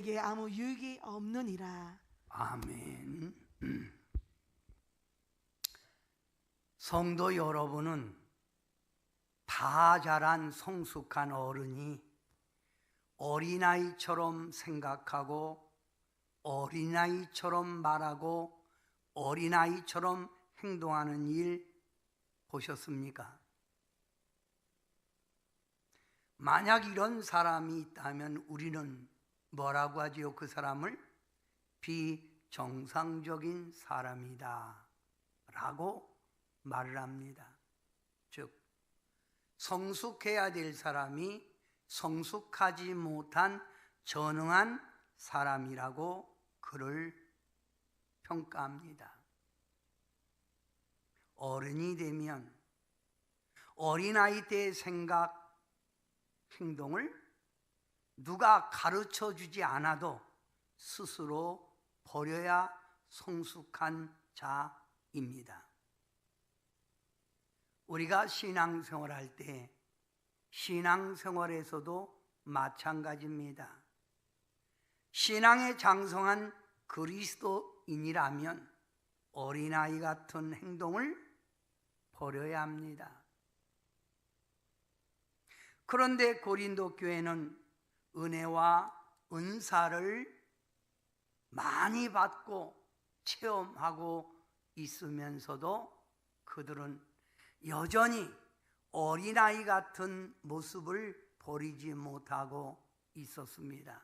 그에게 아무 유익이 없느니라. 아멘. 성도 여러분은 다 자란 성숙한 어른이 어린아이처럼 생각하고 어린아이처럼 말하고 어린아이처럼 행동하는 일 보셨습니까? 만약 이런 사람이 있다면 우리는 뭐라고 하지요? 그 사람을 비정상적인 사람이다 라고 말을 합니다. 즉 성숙해야 될 사람이 성숙하지 못한 전응한 사람이라고 그를 평가합니다. 어른이 되면 어린아이 때의 생각, 행동을 누가 가르쳐 주지 않아도 스스로 버려야 성숙한 자입니다. 우리가 신앙생활할 때 신앙생활에서도 마찬가지입니다. 신앙에 장성한 그리스도인이라면 어린아이 같은 행동을 버려야 합니다. 그런데 고린도 교회는 은혜와 은사를 많이 받고 체험하고 있으면서도 그들은 여전히 어린아이 같은 모습을 버리지 못하고 있었습니다.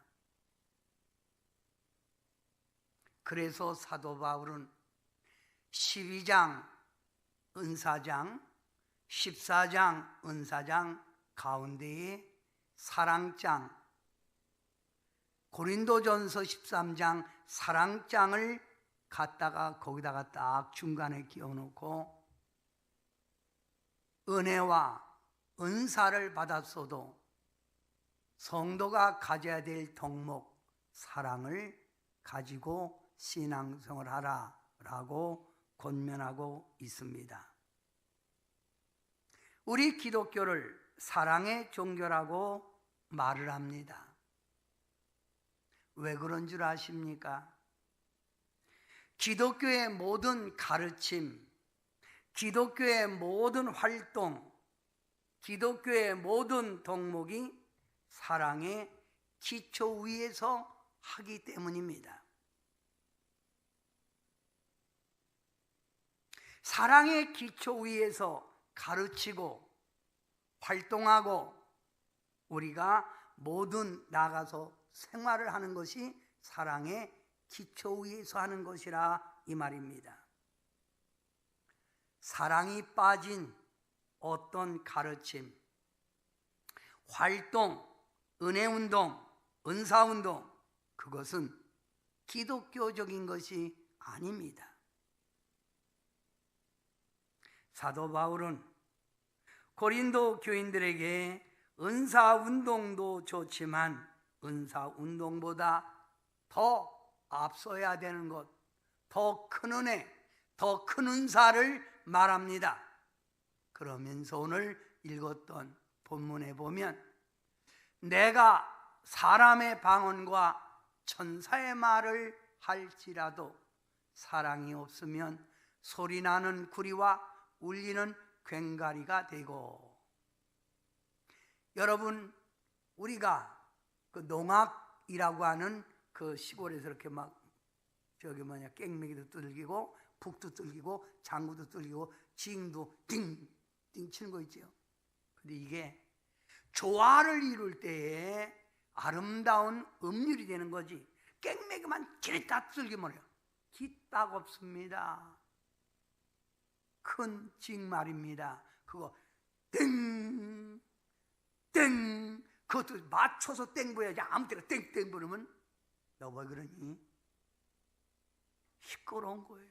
그래서 사도 바울은 12장 은사장, 14장 은사장 가운데에 사랑장, 고린도전서 13장 사랑장을 갖다가 거기다가 딱 중간에 끼워놓고 은혜와 은사를 받았어도 성도가 가져야 될 덕목 사랑을 가지고 신앙생활을 하라라고 권면하고 있습니다. 우리 기독교를 사랑의 종교라고 말을 합니다. 왜 그런 줄 아십니까? 기독교의 모든 가르침, 기독교의 모든 활동, 기독교의 모든 덕목이 사랑의 기초 위에서 하기 때문입니다. 사랑의 기초 위에서 가르치고 활동하고 우리가 모든 나가서 생활을 하는 것이 사랑의 기초 위에서 하는 것이라 이 말입니다. 사랑이 빠진 어떤 가르침, 활동, 은혜운동, 은사운동, 그것은 기독교적인 것이 아닙니다. 사도 바울은 고린도 교인들에게 은사운동도 좋지만 은사운동보다 더 앞서야 되는 것, 더 큰 은혜, 더 큰 은사를 말합니다. 그러면서 오늘 읽었던 본문에 보면 내가 사람의 방언과 천사의 말을 할지라도 사랑이 없으면 소리나는 구리와 울리는 괭가리가 되고, 여러분 우리가 그 농악이라고 하는 그 시골에서 이렇게 막 깽매기도 뚫기고 북도 뚫기고 장구도 뚫기고 징도 띵띵 치는 거 있죠. 근데 이게 조화를 이룰 때에 아름다운 음률이 되는 거지, 깽매기만 기르다 뚫기만 해요. 기딱 없습니다. 큰 징 말입니다. 그거 땡 땡, 그것도 맞춰서 땡 부어야지. 아무 때나 땡땡 부르면 너 왜 그러니? 시끄러운 거예요.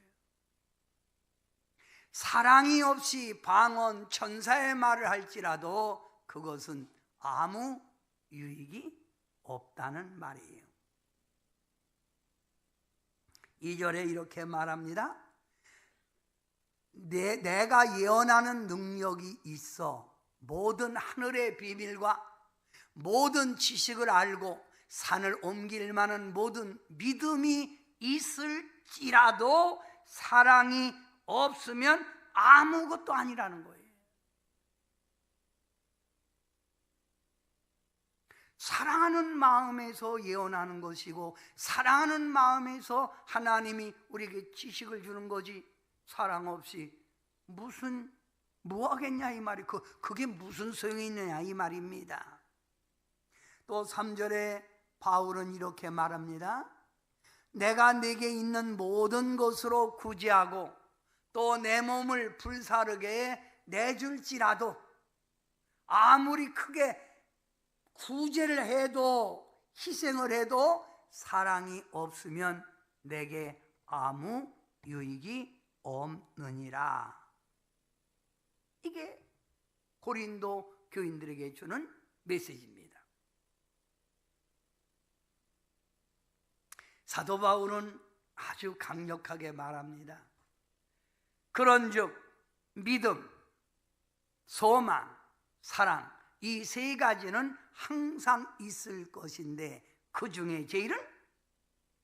사랑이 없이 방언 천사의 말을 할지라도 그것은 아무 유익이 없다는 말이에요. 2절에 이렇게 말합니다. 내가 예언하는 능력이 있어 모든 하늘의 비밀과 모든 지식을 알고 산을 옮길 만한 모든 믿음이 있을지라도 사랑이 없으면 아무것도 아니라는 거예요. 사랑하는 마음에서 예언하는 것이고 사랑하는 마음에서 하나님이 우리에게 지식을 주는 거지, 사랑 없이 뭐 하겠냐 이 말이, 그게 무슨 소용이 있느냐 이 말입니다. 또 3절에 바울은 이렇게 말합니다. 내가 내게 있는 모든 것으로 구제하고 또 내 몸을 불사르게 내줄지라도, 아무리 크게 구제를 해도 희생을 해도 사랑이 없으면 내게 아무 유익이 없느니라. 이게 고린도 교인들에게 주는 메시지입니다. 사도 바울은 아주 강력하게 말합니다. 그런즉 믿음, 소망, 사랑, 이 세 가지는 항상 있을 것인데 그 중에 제일은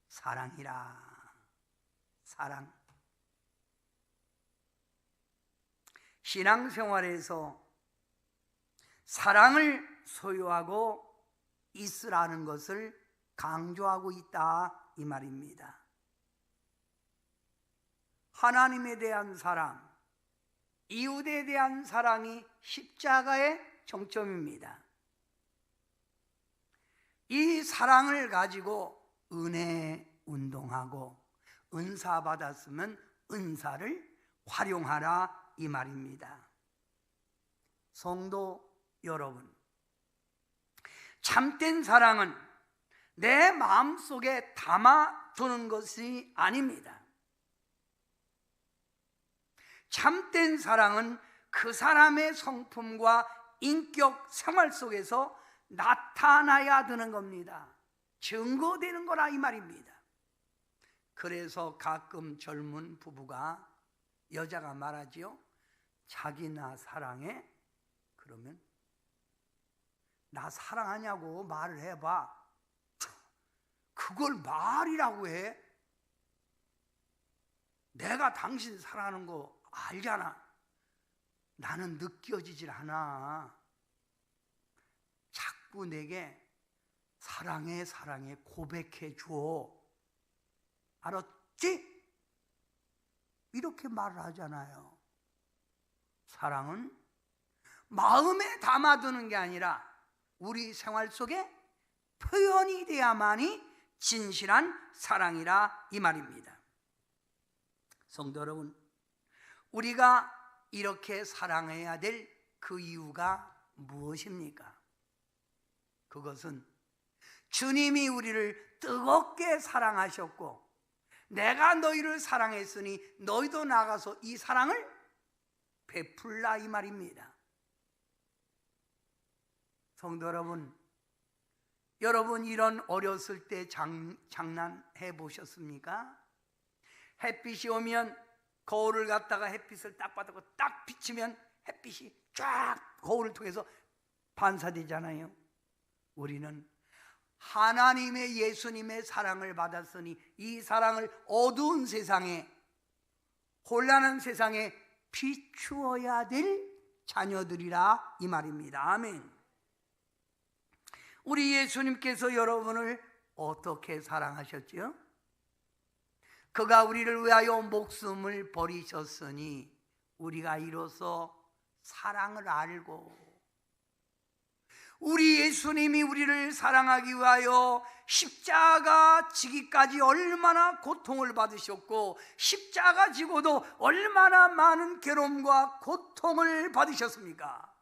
사랑이라. 사랑. 신앙생활에서 사랑을 소유하고 있으라는 것을 강조하고 있다 이 말입니다. 하나님에 대한 사랑, 이웃에 대한 사랑이 십자가의 정점입니다. 이 사랑을 가지고 은혜 운동하고 은사 받았으면 은사를 활용하라 이 말입니다. 성도 여러분, 참된 사랑은 내 마음속에 담아두는 것이 아닙니다. 참된 사랑은 그 사람의 성품과 인격 생활 속에서 나타나야 되는 겁니다. 증거되는 거라 이 말입니다. 그래서 가끔 젊은 부부가, 여자가 말하지요. 자기 나 사랑해? 그러면 나 사랑하냐고 말을 해봐. 그걸 말이라고 해? 내가 당신 사랑하는 거 알잖아. 나는 느껴지질 않아. 자꾸 내게 사랑해 사랑해 고백해 줘. 알았지? 이렇게 말을 하잖아요. 사랑은 마음에 담아두는 게 아니라 우리 생활 속에 표현이 돼야만이 진실한 사랑이라 이 말입니다. 성도 여러분, 우리가 이렇게 사랑해야 될 그 이유가 무엇입니까? 그것은 주님이 우리를 뜨겁게 사랑하셨고 내가 너희를 사랑했으니 너희도 나가서 이 사랑을 베풀라 이 말입니다. 성도 여러분, 여러분 이런 어렸을 때 장난해 보셨습니까? 햇빛이 오면 거울을 갖다가 햇빛을 딱 받고 딱 비치면 햇빛이 쫙 거울을 통해서 반사되잖아요. 우리는 하나님의 예수님의 사랑을 받았으니 이 사랑을 어두운 세상에, 혼란한 세상에 비추어야 될 자녀들이라 이 말입니다. 아멘. 우리 예수님께서 여러분을 어떻게 사랑하셨죠? 그가 우리를 위하여 목숨을 버리셨으니 우리가 이로써 사랑을 알고, 우리 예수님이 우리를 사랑하기 위하여 십자가 지기까지 얼마나 고통을 받으셨고 십자가 지고도 얼마나 많은 괴로움과 고통을 받으셨습니까?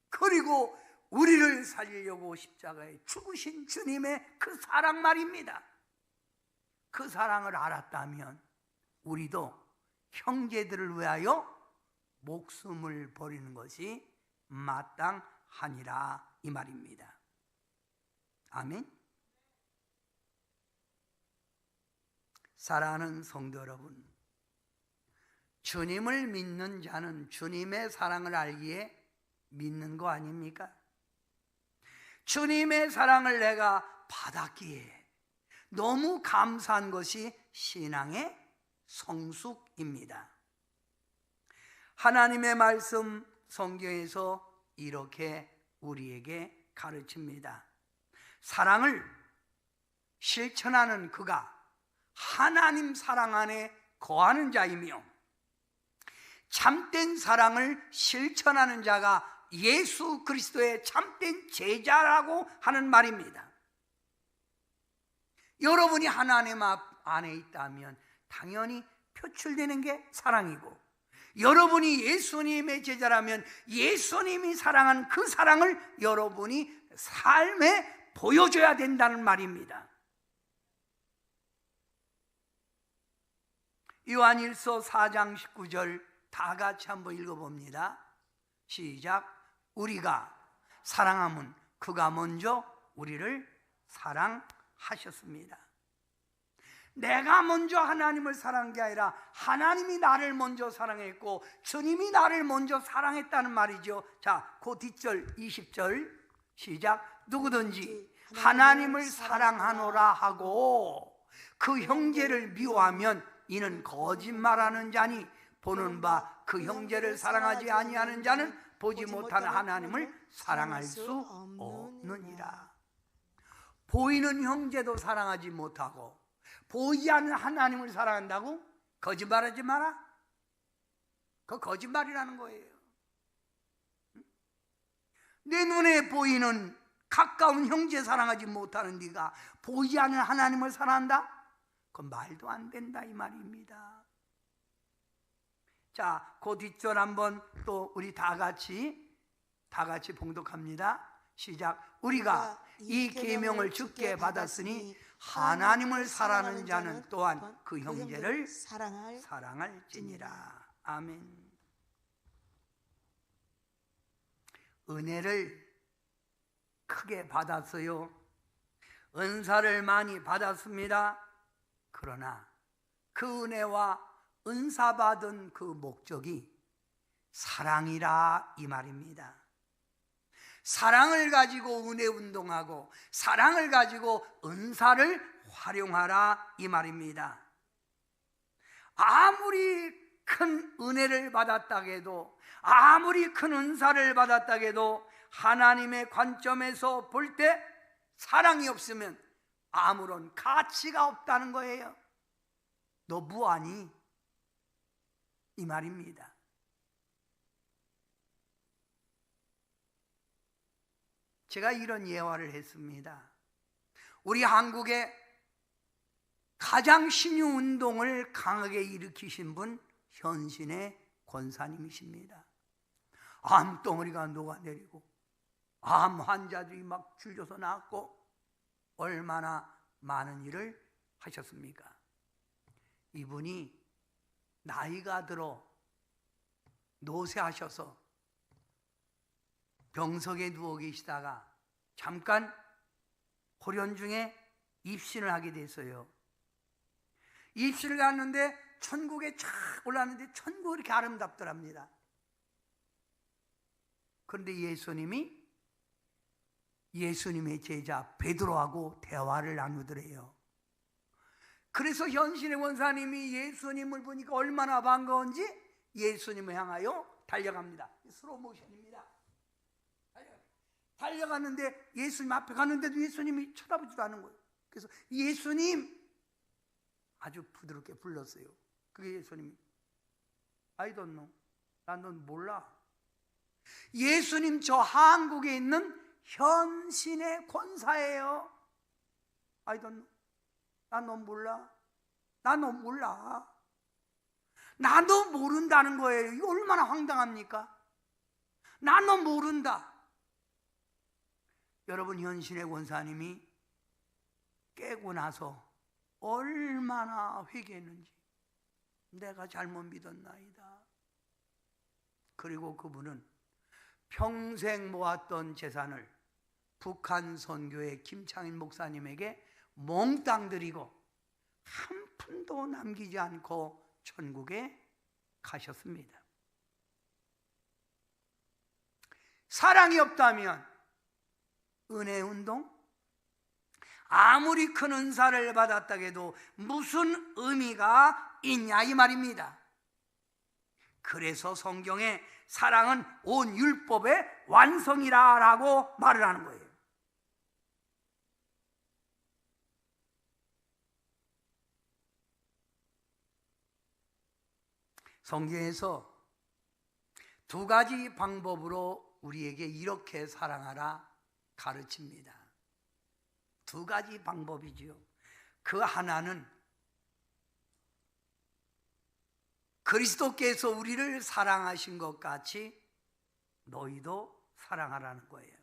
그리고 우리를 살리려고 십자가에 죽으신 주님의 그 사랑 말입니다. 그 사랑을 알았다면 우리도 형제들을 위하여 목숨을 버리는 것이 마땅하니라 이 말입니다. 아멘. 사랑하는 성도 여러분, 주님을 믿는 자는 주님의 사랑을 알기에 믿는 거 아닙니까? 주님의 사랑을 내가 받았기에 너무 감사한 것이 신앙의 성숙입니다. 하나님의 말씀 성경에서 이렇게 우리에게 가르칩니다. 사랑을 실천하는 그가 하나님 사랑 안에 거하는 자이며 참된 사랑을 실천하는 자가 예수 그리스도의 참된 제자라고 하는 말입니다. 여러분이 하나님 안에 있다면 당연히 표출되는 게 사랑이고, 여러분이 예수님의 제자라면 예수님이 사랑한 그 사랑을 여러분이 삶에 보여줘야 된다는 말입니다. 요한일서 4장 19절 다 같이 한번 읽어봅니다. 시작. 우리가 사랑하면 그가 먼저 우리를 사랑하셨습니다. 내가 먼저 하나님을 사랑한 게 아니라 하나님이 나를 먼저 사랑했고 주님이 나를 먼저 사랑했다는 말이죠. 자, 그 뒷절 20절 시작. 누구든지 하나님을 사랑하노라 하고 그 형제를 미워하면 이는 거짓말하는 자니 보는 바 그 형제를 사랑하지 아니하는 자는 보지 못하는 하나님을 사랑할 수 없느니라. 보이는 형제도 사랑하지 못하고 보이지 않는 하나님을 사랑한다고? 거짓말하지 마라. 그거 거짓말이라는 거예요. 내 눈에 보이는 가까운 형제 사랑하지 못하는 네가 보이지 않는 하나님을 사랑한다? 그건 말도 안 된다 이 말입니다. 자, 그 뒷절 한번 또 우리 다 같이 봉독합니다. 시작. 우리가 이 계명을 주께 받았으니 하나님을 사랑하는 자는 또한 그 형제를 사랑할지니라. 아멘. 은혜를 크게 받았어요. 은사를 많이 받았습니다. 그러나 그 은혜와 은사 받은 그 목적이 사랑이라 이 말입니다. 사랑을 가지고 은혜 운동하고 사랑을 가지고 은사를 활용하라 이 말입니다. 아무리 큰 은혜를 받았다 해도, 아무리 큰 은사를 받았다 해도 하나님의 관점에서 볼 때 사랑이 없으면 아무런 가치가 없다는 거예요. 너 뭐하니? 이 말입니다. 제가 이런 예화를 했습니다. 우리 한국에 가장 신유 운동을 강하게 일으키신 분 현신의 권사님이십니다. 암덩어리가 녹아내리고 암 환자들이 막 줄져서 나왔고 얼마나 많은 일을 하셨습니까? 이분이 나이가 들어 노쇠하셔서 병석에 누워 계시다가 잠깐 호련 중에 입신을 하게 됐어요. 입신을 갔는데 천국에 쫙 올랐는데 천국이 이렇게 아름답더랍니다. 그런데 예수님의 제자 베드로하고 대화를 나누더래요. 그래서 현신의 원사님이 예수님을 보니까 얼마나 반가운지 예수님을 향하여 달려갑니다. 스로우 모션입니다. 달려갔는데 예수님 앞에 갔는데도 예수님이 쳐다보지도 않은 거예요. 그래서 예수님 아주 부드럽게 불렀어요. 그게 예수님이 I don't know. 난 넌 몰라. 예수님 저 한국에 있는 현신의 권사예요. I don't know. 난 넌 몰라. 난 넌 몰라. 나도 모른다는 거예요. 이거 얼마나 황당합니까? 난 넌 모른다. 여러분, 현신의 권사님이 깨고 나서 얼마나 회개했는지. 내가 잘못 믿었나이다. 그리고 그분은 평생 모았던 재산을 북한 선교의 김창인 목사님에게 몽땅 드리고 한 푼도 남기지 않고 천국에 가셨습니다. 사랑이 없다면 은혜 운동? 아무리 큰 은사를 받았다 해도 무슨 의미가 있냐 이 말입니다. 그래서 성경에 사랑은 온 율법의 완성이라고 말을 하는 거예요. 성경에서 두 가지 방법으로 우리에게 이렇게 사랑하라 가르칩니다. 두 가지 방법이지요. 그 하나는 그리스도께서 우리를 사랑하신 것 같이 너희도 사랑하라는 거예요.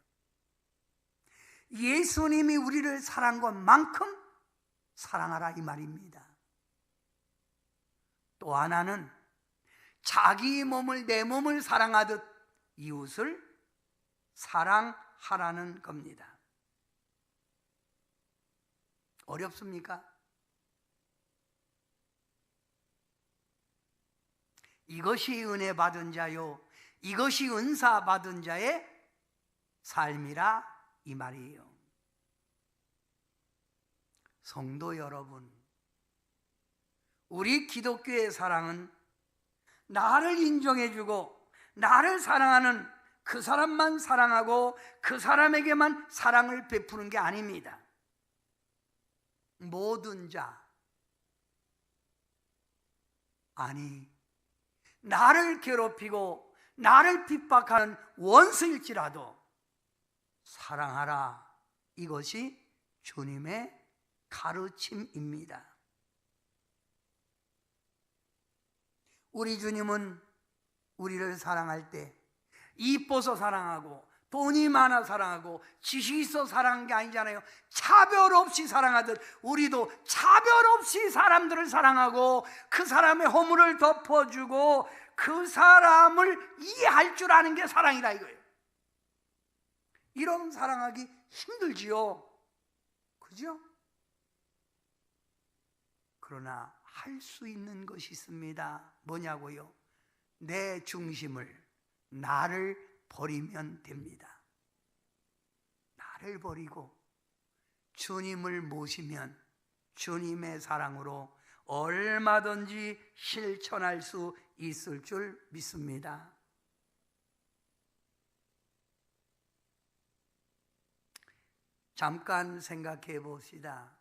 예수님이 우리를 사랑한 것만큼 사랑하라 이 말입니다. 또 하나는 자기 몸을 내 몸을 사랑하듯 이웃을 사랑하라는 겁니다. 어렵습니까? 이것이 은혜 받은 자요, 이것이 은사 받은 자의 삶이라 이 말이에요. 성도 여러분, 우리 기독교의 사랑은 나를 인정해주고 나를 사랑하는 그 사람만 사랑하고 그 사람에게만 사랑을 베푸는 게 아닙니다. 모든 자, 아니 나를 괴롭히고 나를 핍박하는 원수일지라도 사랑하라, 이것이 주님의 가르침입니다. 우리 주님은 우리를 사랑할 때 이뻐서 사랑하고 돈이 많아 사랑하고 지식이 있어 사랑한 게 아니잖아요. 차별 없이 사랑하듯 우리도 차별 없이 사람들을 사랑하고 그 사람의 허물을 덮어주고 그 사람을 이해할 줄 아는 게 사랑이다 이거예요. 이런 사랑하기 힘들지요. 그죠? 그러나 할 수 있는 것이 있습니다. 뭐냐고요? 내 중심을, 나를 버리면 됩니다. 나를 버리고 주님을 모시면 주님의 사랑으로 얼마든지 실천할 수 있을 줄 믿습니다. 잠깐 생각해 봅시다.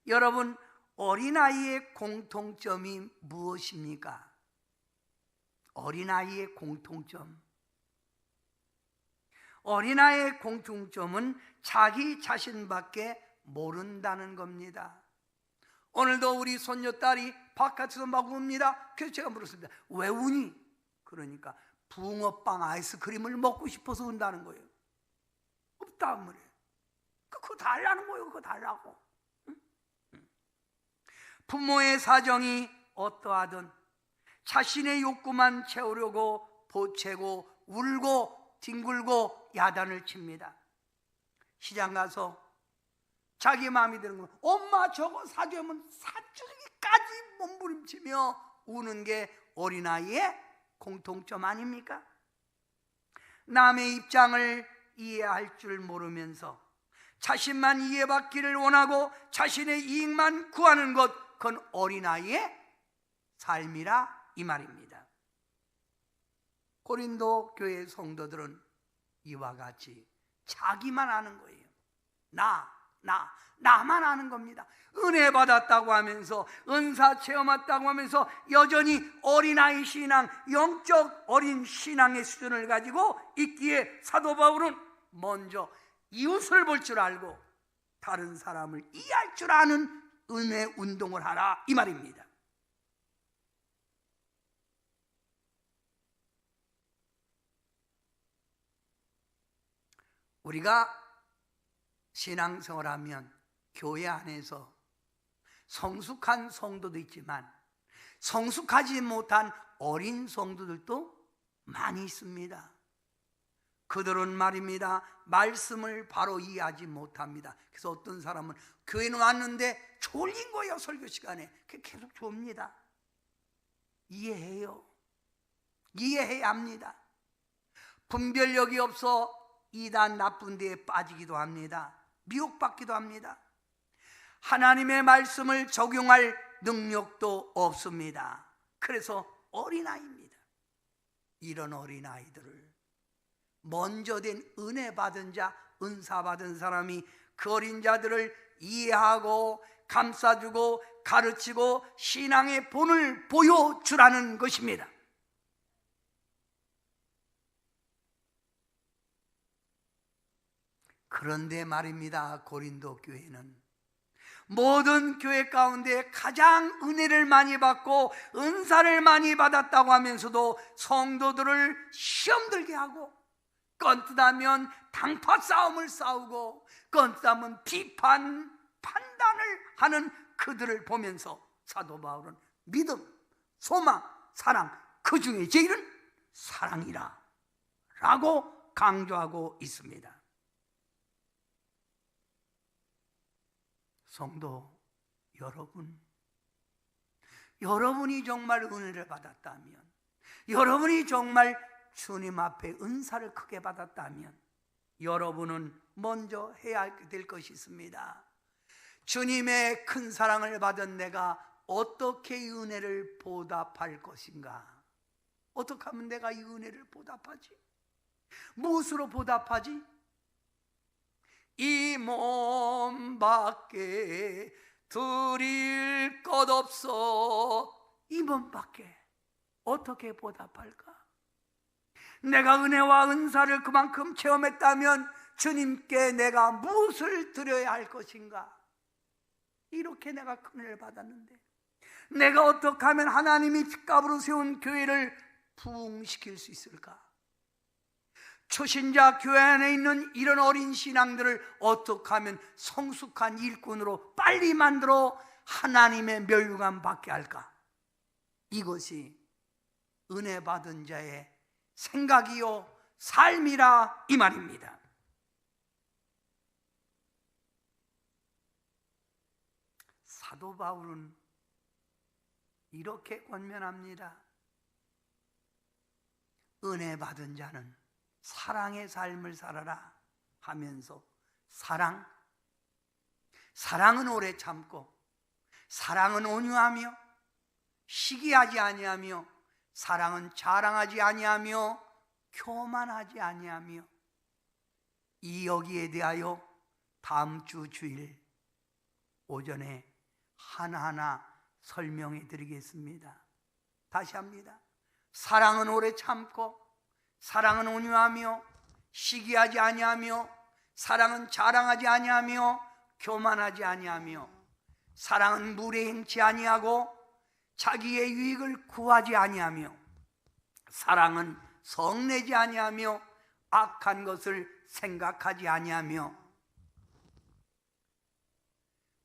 여러분, 어린아이의 공통점이 무엇입니까? 어린아이의 공통점. 어린아이의 공통점은 자기 자신밖에 모른다는 겁니다. 오늘도 우리 손녀딸이 바깥에서 막 웁니다. 그래서 제가 물었습니다. 왜 우니? 그러니까 붕어빵 아이스크림을 먹고 싶어서 운다는 거예요. 없다 말이에요. 그거 달라는 거예요. 그거 달라고. 부모의 사정이 어떠하든 자신의 욕구만 채우려고 보채고 울고 뒹굴고 야단을 칩니다. 시장 가서 자기 마음이 드는 건 엄마 저거 사주면 사주기까지 몸부림치며 우는 게 어린아이의 공통점 아닙니까? 남의 입장을 이해할 줄 모르면서 자신만 이해받기를 원하고 자신의 이익만 구하는 것, 그건 어린아이의 삶이라 이 말입니다. 고린도 교회 성도들은 이와 같이 자기만 아는 거예요. 나만 아는 겁니다. 은혜 받았다고 하면서 은사 체험했다고 하면서 여전히 어린아이 신앙, 영적 어린 신앙의 수준을 가지고 있기에 사도 바울은 먼저 이웃을 볼 줄 알고 다른 사람을 이해할 줄 아는 은혜 운동을 하라 이 말입니다. 우리가 신앙생활하면 교회 안에서 성숙한 성도도 있지만 성숙하지 못한 어린 성도들도 많이 있습니다. 그들은 말입니다, 말씀을 바로 이해하지 못합니다. 그래서 어떤 사람은 교회는 왔는데 졸린 거예요. 설교 시간에. 계속 좁니다. 이해해요. 이해해야 합니다. 분별력이 없어 이단 나쁜 데에 빠지기도 합니다. 미혹받기도 합니다. 하나님의 말씀을 적용할 능력도 없습니다. 그래서 어린아이입니다. 이런 어린아이들을 먼저 된 은혜 받은 자, 은사 받은 사람이 그 어린 자들을 이해하고 감싸주고 가르치고 신앙의 본을 보여주라는 것입니다. 그런데 말입니다. 고린도 교회는 모든 교회 가운데 가장 은혜를 많이 받고 은사를 많이 받았다고 하면서도 성도들을 시험 들게 하고, 껌뜯하면 당파 싸움을 싸우고 껌뜯하면 비판, 판단을 하는 그들을 보면서 사도 바울은 믿음, 소망, 사랑, 그 중에 제일은 사랑이라 라고 강조하고 있습니다. 성도 여러분, 여러분이 정말 은혜를 받았다면, 여러분이 정말 주님 앞에 은사를 크게 받았다면 여러분은 먼저 해야 될 것이 있습니다. 주님의 큰 사랑을 받은 내가 어떻게 이 은혜를 보답할 것인가? 어떻게 하면 내가 이 은혜를 보답하지? 무엇으로 보답하지? 이 몸밖에 드릴 것 없어. 이 몸밖에 어떻게 보답할까? 내가 은혜와 은사를 그만큼 체험했다면 주님께 내가 무엇을 드려야 할 것인가? 이렇게 내가 큰 은혜를 받았는데 내가 어떻게 하면 하나님이 집값으로 세운 교회를 부흥시킬 수 있을까? 초신자 교회 안에 있는 이런 어린 신앙들을 어떻게 하면 성숙한 일꾼으로 빨리 만들어 하나님의 멸류관 받게 할까? 이것이 은혜 받은 자의 생각이요 삶이라 이 말입니다. 사도 바울은 이렇게 권면합니다. 은혜 받은 자는 사랑의 삶을 살아라 하면서 사랑은 오래 참고, 사랑은 온유하며, 시기하지 아니하며, 사랑은 자랑하지 아니하며, 교만하지 아니하며, 이 여기에 대하여 다음 주 주일 오전에 하나하나 설명해 드리겠습니다. 다시 합니다. 사랑은 오래 참고, 사랑은 온유하며, 시기하지 아니하며, 사랑은 자랑하지 아니하며, 교만하지 아니하며, 사랑은 물에 행치 아니하고 자기의 유익을 구하지 아니하며, 사랑은 성내지 아니하며 악한 것을 생각하지 아니하며,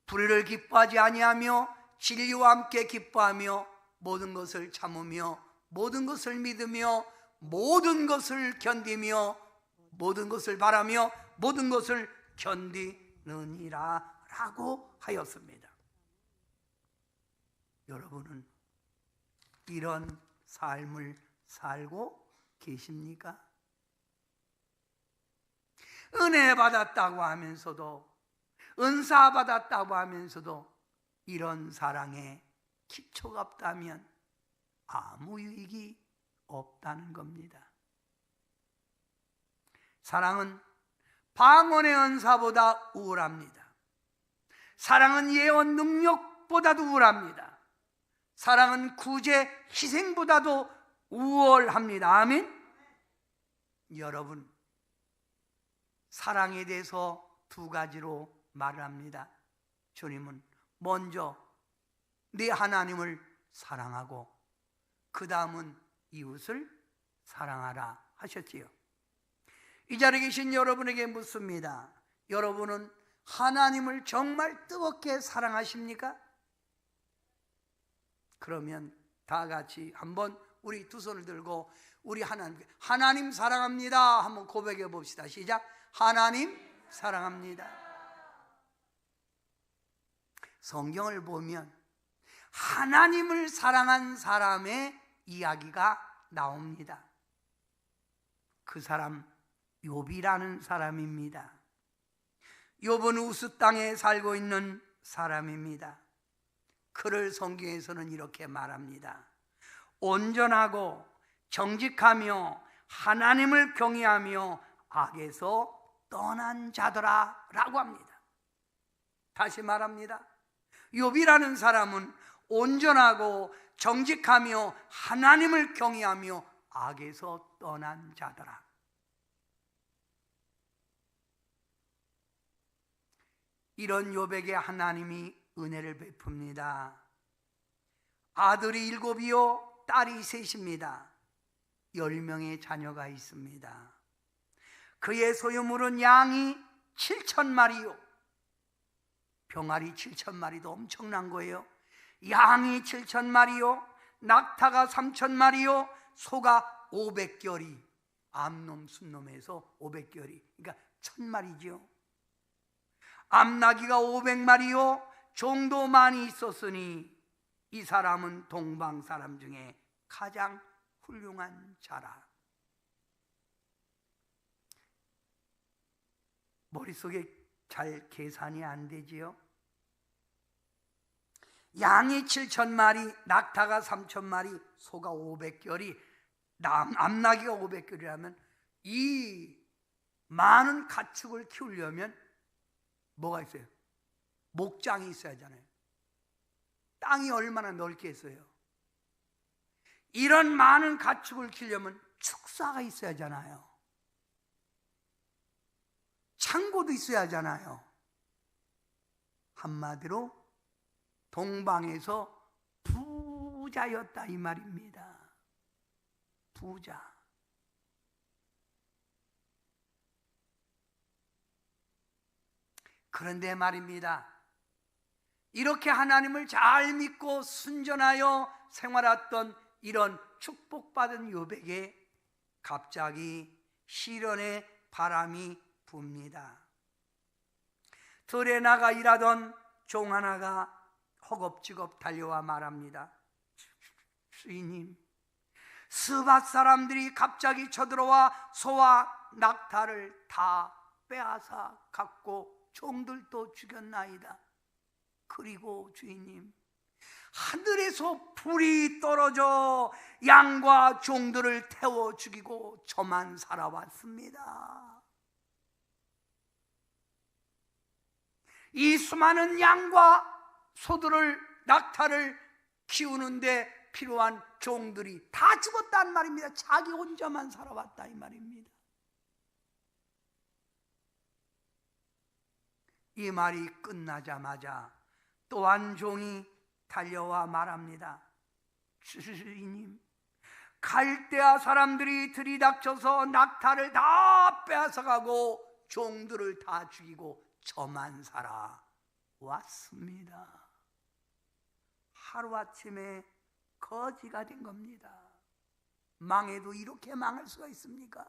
불의를 기뻐하지 아니하며 진리와 함께 기뻐하며, 모든 것을 참으며, 모든 것을 믿으며, 모든 것을 견디며, 모든 것을 바라며, 모든 것을 견디느니라 라고 하였습니다. 여러분은 이런 삶을 살고 계십니까? 은혜 받았다고 하면서도, 은사 받았다고 하면서도 이런 사랑에 기초가 없다면 아무 유익이 없다는 겁니다. 사랑은 방언의 은사보다 우월합니다. 사랑은 예언 능력보다도 우월합니다. 사랑은 구제 희생보다도 우월합니다. 아멘. 여러분, 사랑에 대해서 두 가지로 말을 합니다. 주님은 먼저 네 하나님을 사랑하고 그 다음은 이웃을 사랑하라 하셨지요. 이 자리에 계신 여러분에게 묻습니다. 여러분은 하나님을 정말 뜨겁게 사랑하십니까? 그러면 다 같이 한번 우리 두 손을 들고 우리 하나님 사랑합니다 한번 고백해 봅시다. 시작. 하나님 사랑합니다. 성경을 보면 하나님을 사랑한 사람의 이야기가 나옵니다. 그 사람 욥이라는 사람입니다. 욥은 우스 땅에 살고 있는 사람입니다. 그를 성경에서는 이렇게 말합니다. 온전하고 정직하며 하나님을 경외하며 악에서 떠난 자더라 라고 합니다. 다시 말합니다. 욥이라는 사람은 온전하고 정직하며 하나님을 경외하며 악에서 떠난 자더라. 이런 욥에게 하나님이 은혜를 베풉니다. 아들이 7이요 딸이 3입니다. 10명의 자녀가 있습니다. 그의 소유물은 양이 7,000마리요, 병아리 7,000마리도 엄청난 거예요. 양이 7,000마리요, 낙타가 3,000마리요, 소가 500결이, 암놈 순놈에서 500결이, 그러니까 1,000마리죠. 암나귀가 500마리요, 종도 많이 있었으니 이 사람은 동방 사람 중에 가장 훌륭한 자라. 머릿속에 잘 계산이 안 되지요? 양이 7,000마리, 낙타가 3,000마리, 소가 500결이, 암나귀가 500결이라면 이 많은 가축을 키우려면 뭐가 있어요? 목장이 있어야 하잖아요. 땅이 얼마나 넓게 있어요. 이런 많은 가축을 키우려면 축사가 있어야 하잖아요. 창고도 있어야 하잖아요. 한마디로 동방에서 부자였다 이 말입니다. 부자. 그런데 말입니다. 이렇게 하나님을 잘 믿고 순전하여 생활했던 이런 축복받은 욥에게 갑자기 시련의 바람이 붑니다. 들에 나가 일하던 종 하나가 허겁지겁 달려와 말합니다. 주인님, 스밧 사람들이 갑자기 쳐들어와 소와 낙타를 다 빼앗아 갖고 종들도 죽였나이다. 그리고 주인님, 하늘에서 불이 떨어져 양과 종들을 태워 죽이고 저만 살아왔습니다. 이 수많은 양과 소들을, 낙타를 키우는데 필요한 종들이 다 죽었단 말입니다. 자기 혼자만 살아왔다 이 말입니다. 이 말이 끝나자마자 또 한 종이 달려와 말합니다. 주인님, 갈대아 사람들이 들이닥쳐서 낙타를 다 빼앗아가고 종들을 다 죽이고 저만 살아왔습니다. 하루아침에 거지가 된 겁니다. 망해도 이렇게 망할 수가 있습니까?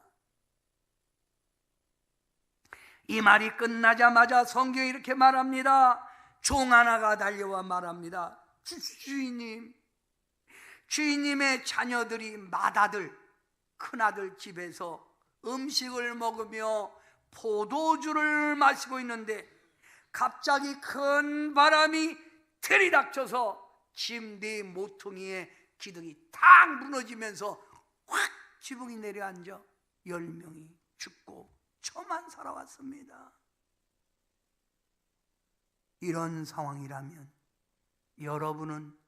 이 말이 끝나자마자 성경이 이렇게 말합니다. 종 하나가 달려와 말합니다. 주인님, 주인님의 자녀들이 맏아들, 큰아들 집에서 음식을 먹으며 포도주를 마시고 있는데 갑자기 큰 바람이 들이닥쳐서 침대 모퉁이에 기둥이 탁 무너지면서 확 지붕이 내려앉아 10명이 죽고 저만 살아왔습니다. 이런 상황이라면 여러분은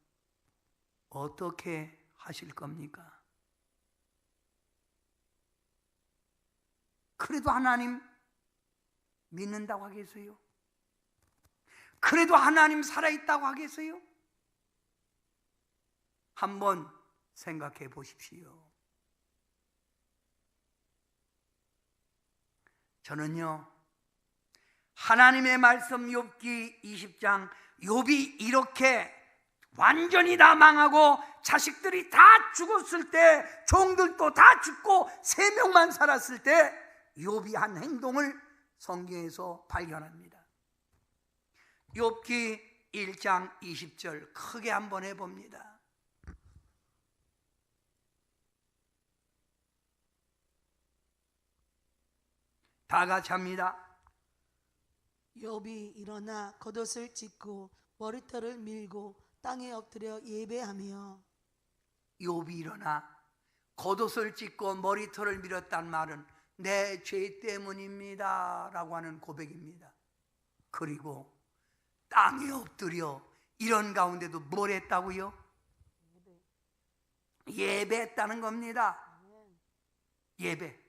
어떻게 하실 겁니까? 그래도 하나님 믿는다고 하겠어요? 그래도 하나님 살아있다고 하겠어요? 한번 생각해 보십시오. 저는요, 하나님의 말씀 욥기 20장, 욥이 이렇게 완전히 다 망하고 자식들이 다 죽었을 때, 종들도 다 죽고 3명만 살았을 때 욥이 한 행동을 성경에서 발견합니다. 욥기 1장 20절 크게 한번 해봅니다. 다 같이 합니다. 욥이 일어나 겉옷을 찢고 머리털을 밀고 땅에 엎드려 예배하며. 욥이 일어나 겉옷을 찢고 머리털을 밀었단 말은 내 죄 때문입니다 라고 하는 고백입니다. 그리고 땅에 엎드려 이런 가운데도 뭘 했다고요? 예배했다는 겁니다. 예배.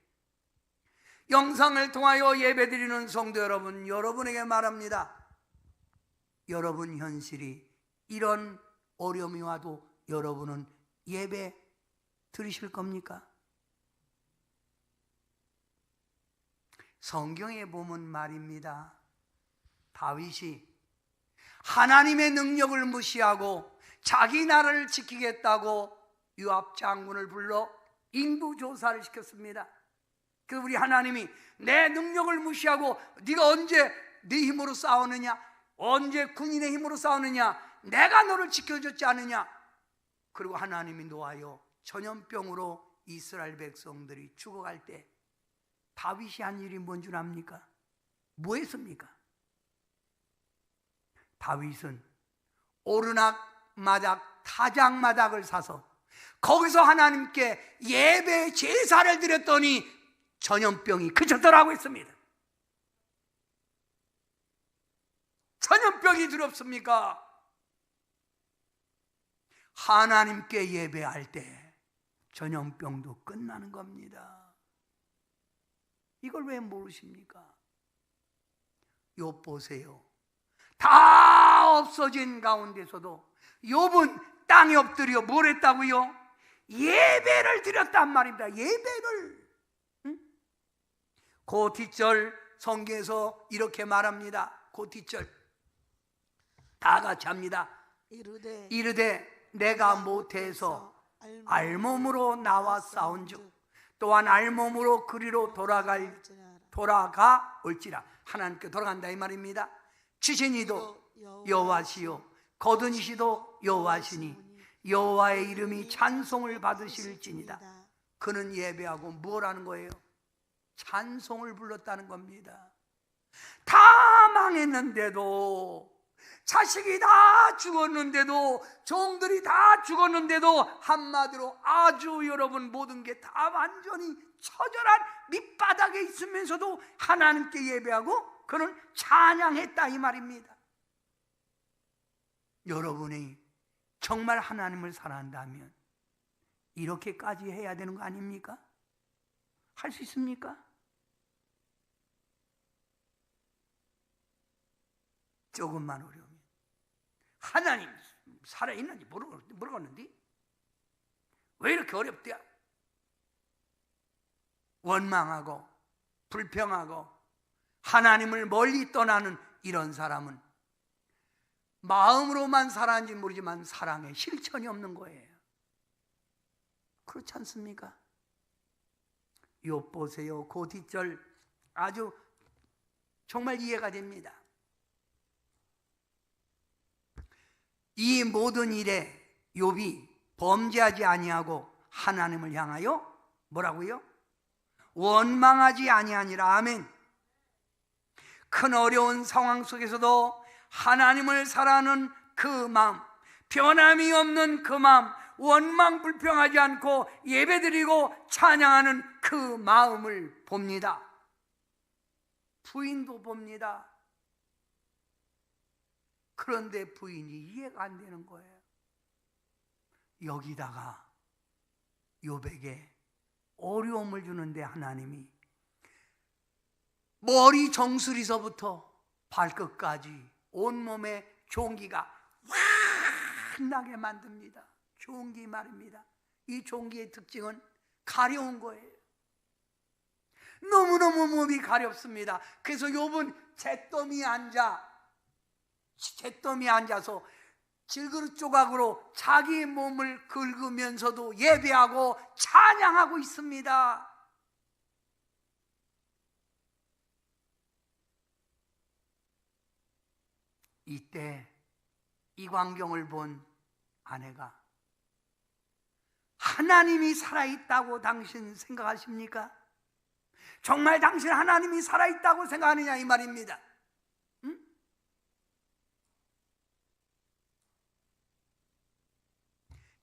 영상을 통하여 예배드리는 성도 여러분, 여러분에게 말합니다. 여러분 현실이 이런 어려움이 와도 여러분은 예배 드리실 겁니까? 성경에 보면 말입니다. 다윗이 하나님의 능력을 무시하고 자기 나라를 지키겠다고 요압 장군을 불러 인구조사를 시켰습니다. 그 우리 하나님이 내 능력을 무시하고 네가 언제 네 힘으로 싸우느냐, 언제 군인의 힘으로 싸우느냐, 내가 너를 지켜줬지 않느냐. 그리고 하나님이 노하여 전염병으로 이스라엘 백성들이 죽어갈 때 다윗이 한 일이 뭔 줄 압니까? 뭐 했습니까? 다윗은 오르락마닥 타작마닥을 사서 거기서 하나님께 예배 제사를 드렸더니 전염병이 그쳤더라고 했습니다. 전염병이 두렵습니까? 하나님께 예배할 때 전염병도 끝나는 겁니다. 이걸 왜 모르십니까? 욥 보세요. 다 없어진 가운데서도 욥은 땅에 엎드려 뭘 했다고요? 예배를 드렸단 말입니다. 예배를. 그 뒷절 성경에서 이렇게 말합니다. 그 뒷절 다 같이 합니다. 이르되 내가 못해서 알몸으로 나와 싸운즉 또한 알몸으로 그리로 돌아가 올지라. 하나님께 돌아간다 이 말입니다. 지신이도 여호와시요 거둔 이시도 여호와시니 여호와의 이름이 찬송을 받으실지니다. 그는 예배하고 뭘 하는 거예요? 찬송을 불렀다는 겁니다. 다 망했는데도, 자식이 다 죽었는데도, 종들이 다 죽었는데도, 한마디로 아주 여러분 모든 게 다 완전히 처절한 밑바닥에 있으면서도 하나님께 예배하고 그는 찬양했다 이 말입니다. 여러분이 정말 하나님을 사랑한다면 이렇게까지 해야 되는 거 아닙니까? 할 수 있습니까? 조금만 어려우면 하나님 살아있는지 모르겠는데 왜 이렇게 어렵대요? 원망하고 불평하고 하나님을 멀리 떠나는 이런 사람은 마음으로만 살았는지 모르지만 사랑에 실천이 없는 거예요. 그렇지 않습니까? 욥 보세요. 그 뒷절 아주 정말 이해가 됩니다. 이 모든 일에 욥이 범죄하지 아니하고 하나님을 향하여 뭐라고요? 원망하지 아니하니라. 아멘. 큰 어려운 상황 속에서도 하나님을 사랑하는 그 마음, 변함이 없는 그 마음, 원망 불평하지 않고 예배드리고 찬양하는 그 마음을 봅니다. 부인도 봅니다. 그런데 부인이 이해가 안 되는 거예요. 여기다가 욥에게 어려움을 주는데 하나님이 머리 정수리서부터 발끝까지 온몸에 종기가 확 나게 만듭니다. 종기 말입니다. 이 종기의 특징은 가려운 거예요. 너무너무 몸이 가렵습니다. 그래서 욥은 잿더미에 앉아서 질그릇 조각으로 자기 몸을 긁으면서도 예배하고 찬양하고 있습니다. 이때 이 광경을 본 아내가 하나님이 살아있다고 당신 생각하십니까? 정말 당신 하나님이 살아있다고 생각하느냐 이 말입니다.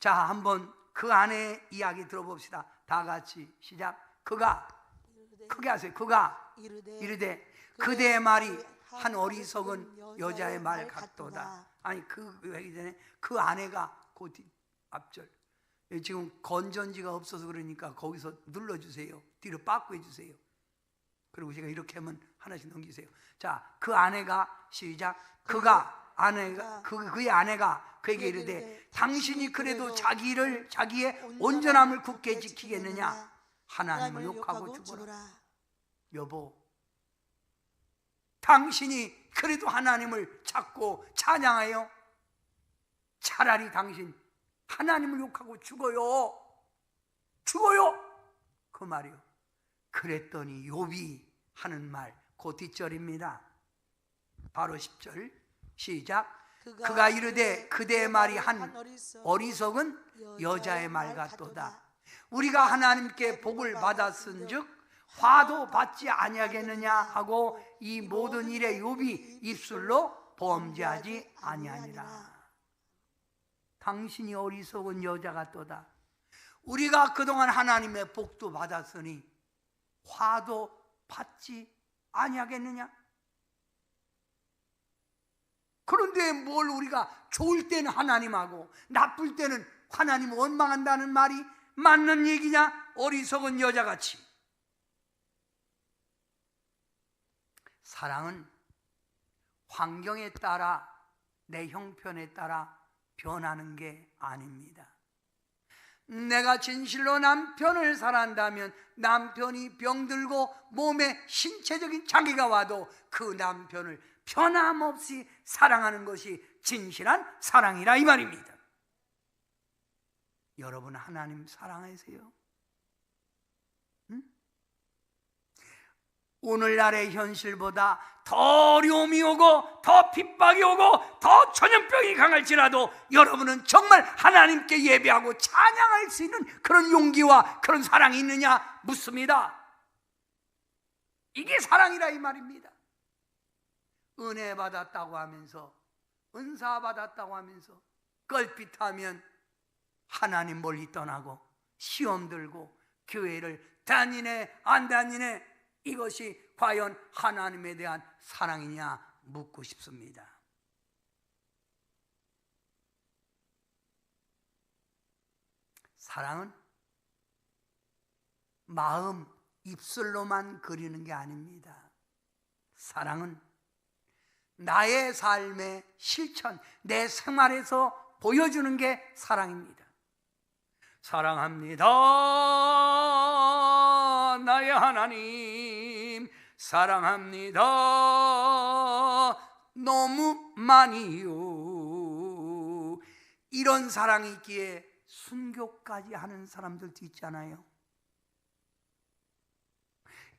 자, 한번 그 아내의 이야기 들어봅시다. 다 같이 시작. 그가 크게 하세요. 그가 이르되 그대의 말이 한 어리석은 여자의 말 같도다. 아니, 그 얘기 전에 그 아내가 그 앞절, 지금 건전지가 없어서 그러니까 거기서 눌러주세요. 뒤로 빠꾸 해주세요. 그리고 제가 이렇게 하면 하나씩 넘기세요. 자, 그 아내가 시작. 그의 아내가 그에게 이르되 당신이 그래도 자기의 온전함을 굳게 지키겠느냐? 하나님을 욕하고 죽어라. 여보, 당신이 그래도 하나님을 찾고 찬양하여 차라리 당신 하나님을 욕하고 죽어요. 그 말이요. 그랬더니 욥이 하는 말, 그 뒷절입니다. 바로 10절 시작. 그가 이르되 그대의 말이 한 어리석은 여자의 말 같도다. 우리가 하나님께 복을 받았은즉 화도 받지 아니하겠느냐 하고 이 모든 일에 욥이 입술로 범죄하지 아니하니라. 당신이 어리석은 여자 같도다. 우리가 그동안 하나님의 복도 받았으니 화도 받지 아니하겠느냐? 그런데 뭘 우리가 좋을 때는 하나님하고 나쁠 때는 하나님을 원망한다는 말이 맞는 얘기냐? 어리석은 여자같이. 사랑은 환경에 따라 내 형편에 따라 변하는 게 아닙니다. 내가 진실로 남편을 사랑한다면 남편이 병들고 몸에 신체적인 장애가 와도 그 남편을 변함없이 사랑하는 것이 진실한 사랑이라 이 말입니다. 여러분 하나님 사랑하세요? 응? 오늘날의 현실보다 더 어려움이 오고 더 핍박이 오고 더 전염병이 강할지라도 여러분은 정말 하나님께 예배하고 찬양할 수 있는 그런 용기와 그런 사랑이 있느냐 묻습니다. 이게 사랑이라 이 말입니다. 은혜 받았다고 하면서 은사 받았다고 하면서 껄핏하면 하나님 멀리 떠나고 시험 들고 교회를 다니네 안 다니네, 이것이 과연 하나님에 대한 사랑이냐 묻고 싶습니다. 사랑은 마음, 입술로만 그리는 게 아닙니다. 사랑은 나의 삶의 실천, 내 생활에서 보여주는 게 사랑입니다. 사랑합니다 나의 하나님, 사랑합니다 너무 많이요. 이런 사랑이 있기에 순교까지 하는 사람들도 있잖아요.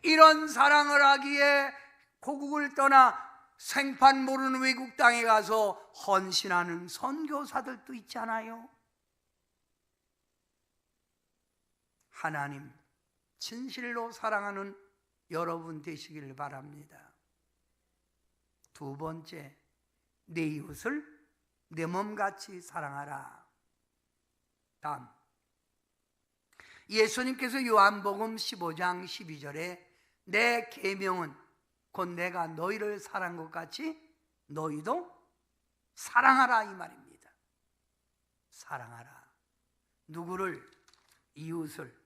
이런 사랑을 하기에 고국을 떠나 생판 모르는 외국 땅에 가서 헌신하는 선교사들도 있잖아요. 하나님 진실로 사랑하는 여러분 되시길 바랍니다. 두 번째, 내 이웃을 내 몸같이 사랑하라. 다음, 예수님께서 요한복음 15장 12절에 내 계명은 곧 내가 너희를 사랑한 것 같이 너희도 사랑하라 이 말입니다. 사랑하라. 누구를? 이웃을.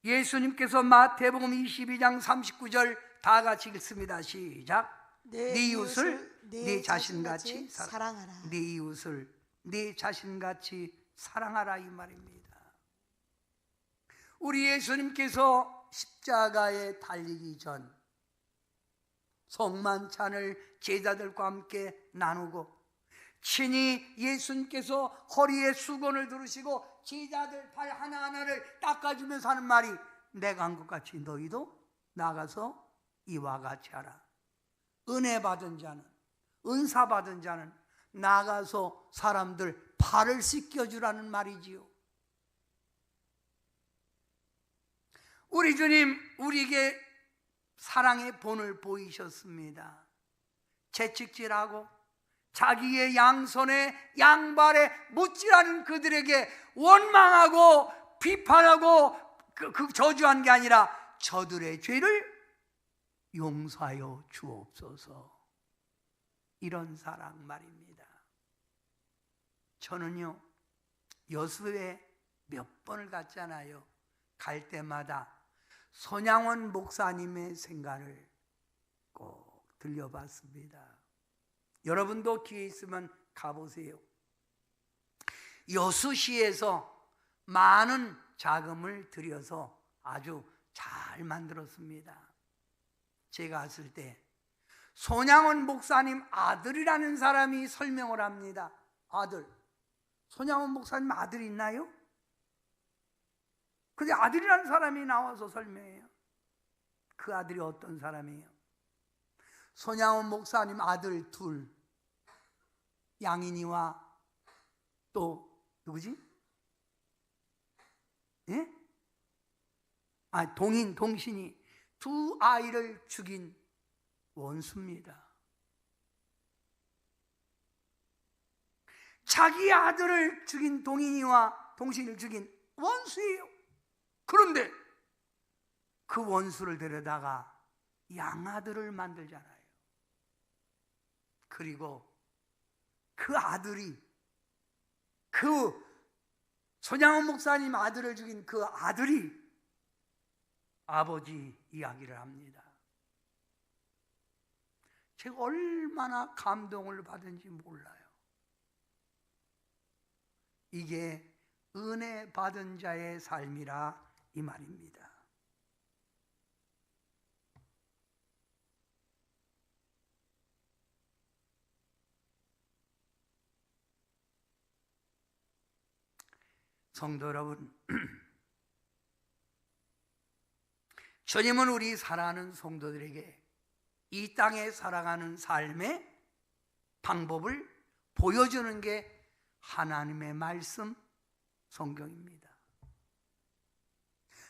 예수님께서 마태복음 22장 39절 다 같이 읽습니다. 시작. 네 이웃을 네 자신같이 사랑하라. 네 이웃을 네 자신같이 사랑하라 이 말입니다. 우리 예수님께서 십자가에 달리기 전 성만찬을 제자들과 함께 나누고 친히 예수님께서 허리에 수건을 두르시고 제자들 발 하나하나를 닦아주면서 하는 말이 내가 한 것 같이 너희도 나가서 이와 같이 하라. 은혜 받은 자는, 은사 받은 자는 나가서 사람들 발을 씻겨주라는 말이지요. 우리 주님 우리에게 사랑의 본을 보이셨습니다. 채찍질하고 자기의 양손에 양발에 못질하는 그들에게 원망하고 비판하고 그 저주한 게 아니라 저들의 죄를 용서하여 주옵소서. 이런 사랑 말입니다. 저는요, 여수에 몇 번을 갔잖아요. 갈 때마다 손양원 목사님의 생가를 꼭 들려봤습니다. 여러분도 기회 있으면 가보세요. 여수시에서 많은 자금을 들여서 아주 잘 만들었습니다. 제가 갔을 때 손양원 목사님 아들이라는 사람이 설명을 합니다. 아들. 손양원 목사님 아들 있나요? 근데 아들이라는 사람이 나와서 설명해요. 그 아들이 어떤 사람이에요? 손양원 목사님 아들 둘, 양인이와 또 누구지? 예? 동신이 두 아이를 죽인 원수입니다. 자기 아들을 죽인 동인이와 동신을 죽인 원수예요. 그런데 그 원수를 데려다가 양아들을 만들잖아요. 그리고 그 아들이 그 손양원 목사님 아들을 죽인 그 아들이 아버지 이야기를 합니다. 제가 얼마나 감동을 받은지 몰라요. 이게 은혜 받은 자의 삶이라 이 말입니다. 성도 여러분, 주님은 우리 사랑하는 성도들에게 이 땅에 살아가는 삶의 방법을 보여주는 게 하나님의 말씀, 성경입니다.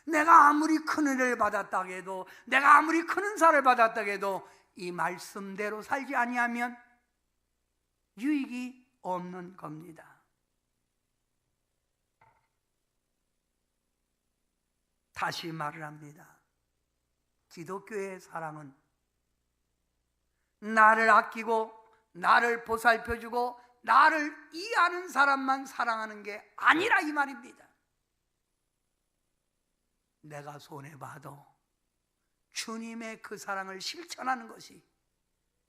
내가 아무리 큰 은혜를 받았다 해도, 내가 아무리 큰 은사를 받았다 해도 이 말씀대로 살지 아니하면 유익이 없는 겁니다. 다시 말을 합니다. 기독교의 사랑은 나를 아끼고 나를 보살펴주고 나를 이해하는 사람만 사랑하는 게 아니라 이 말입니다. 내가 손해봐도 주님의 그 사랑을 실천하는 것이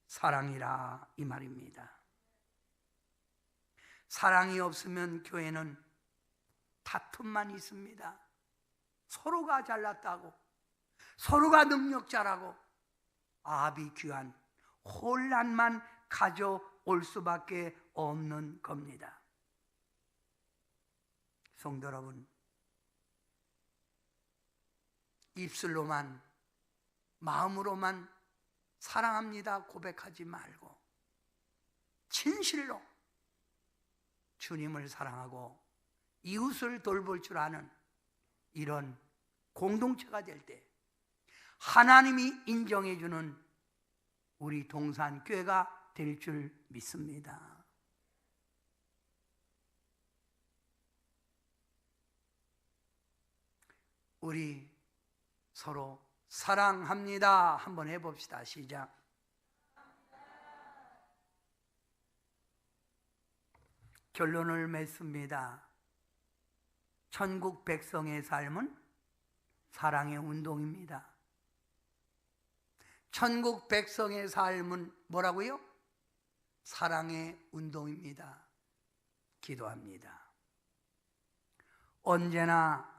사랑이라 이 말입니다. 사랑이 없으면 교회는 다툼만 있습니다. 서로가 잘났다고, 서로가 능력자라고 아비규환 혼란만 가져올 수밖에 없는 겁니다. 성도 여러분, 입술로만 마음으로만 사랑합니다 고백하지 말고 진실로 주님을 사랑하고 이웃을 돌볼 줄 아는 이런 공동체가 될 때 하나님이 인정해 주는 우리 동산교회가 될 줄 믿습니다. 우리 서로 사랑합니다. 한번 해봅시다. 시작. 결론을 맺습니다. 천국 백성의 삶은 사랑의 운동입니다. 천국 백성의 삶은 뭐라고요? 사랑의 운동입니다. 기도합니다. 언제나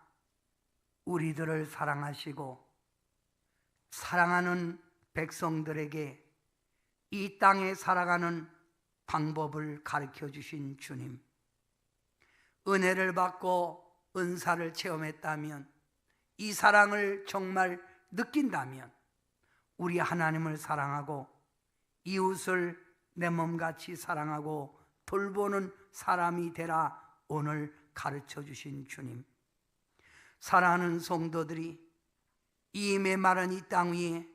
우리들을 사랑하시고 사랑하는 백성들에게 이 땅에 살아가는 방법을 가르쳐 주신 주님, 은혜를 받고 은사를 체험했다면, 이 사랑을 정말 느낀다면 우리 하나님을 사랑하고 이웃을 내 몸같이 사랑하고 돌보는 사람이 되라 오늘 가르쳐 주신 주님, 사랑하는 성도들이 이 메마른 이 땅 위에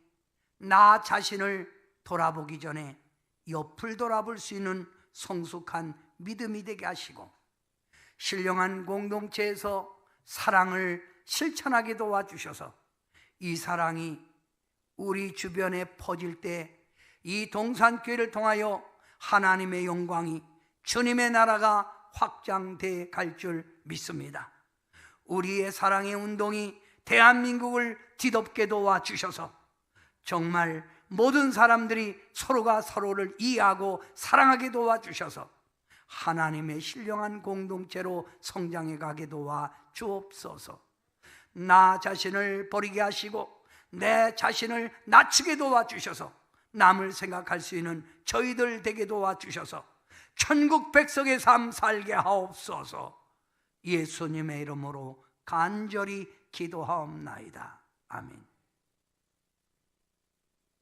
나 자신을 돌아보기 전에 옆을 돌아볼 수 있는 성숙한 믿음이 되게 하시고, 신령한 공동체에서 사랑을 실천하게 도와주셔서 이 사랑이 우리 주변에 퍼질 때 이 동산교회를 통하여 하나님의 영광이, 주님의 나라가 확장돼 갈 줄 믿습니다. 우리의 사랑의 운동이 대한민국을 뒤덮게 도와주셔서 정말 모든 사람들이 서로가 서로를 이해하고 사랑하게 도와주셔서 하나님의 신령한 공동체로 성장해 가게 도와주옵소서. 나 자신을 버리게 하시고 내 자신을 낮추게 도와주셔서 남을 생각할 수 있는 저희들 되게 도와주셔서 천국 백성의 삶 살게 하옵소서. 예수님의 이름으로 간절히 기도하옵나이다. 아멘.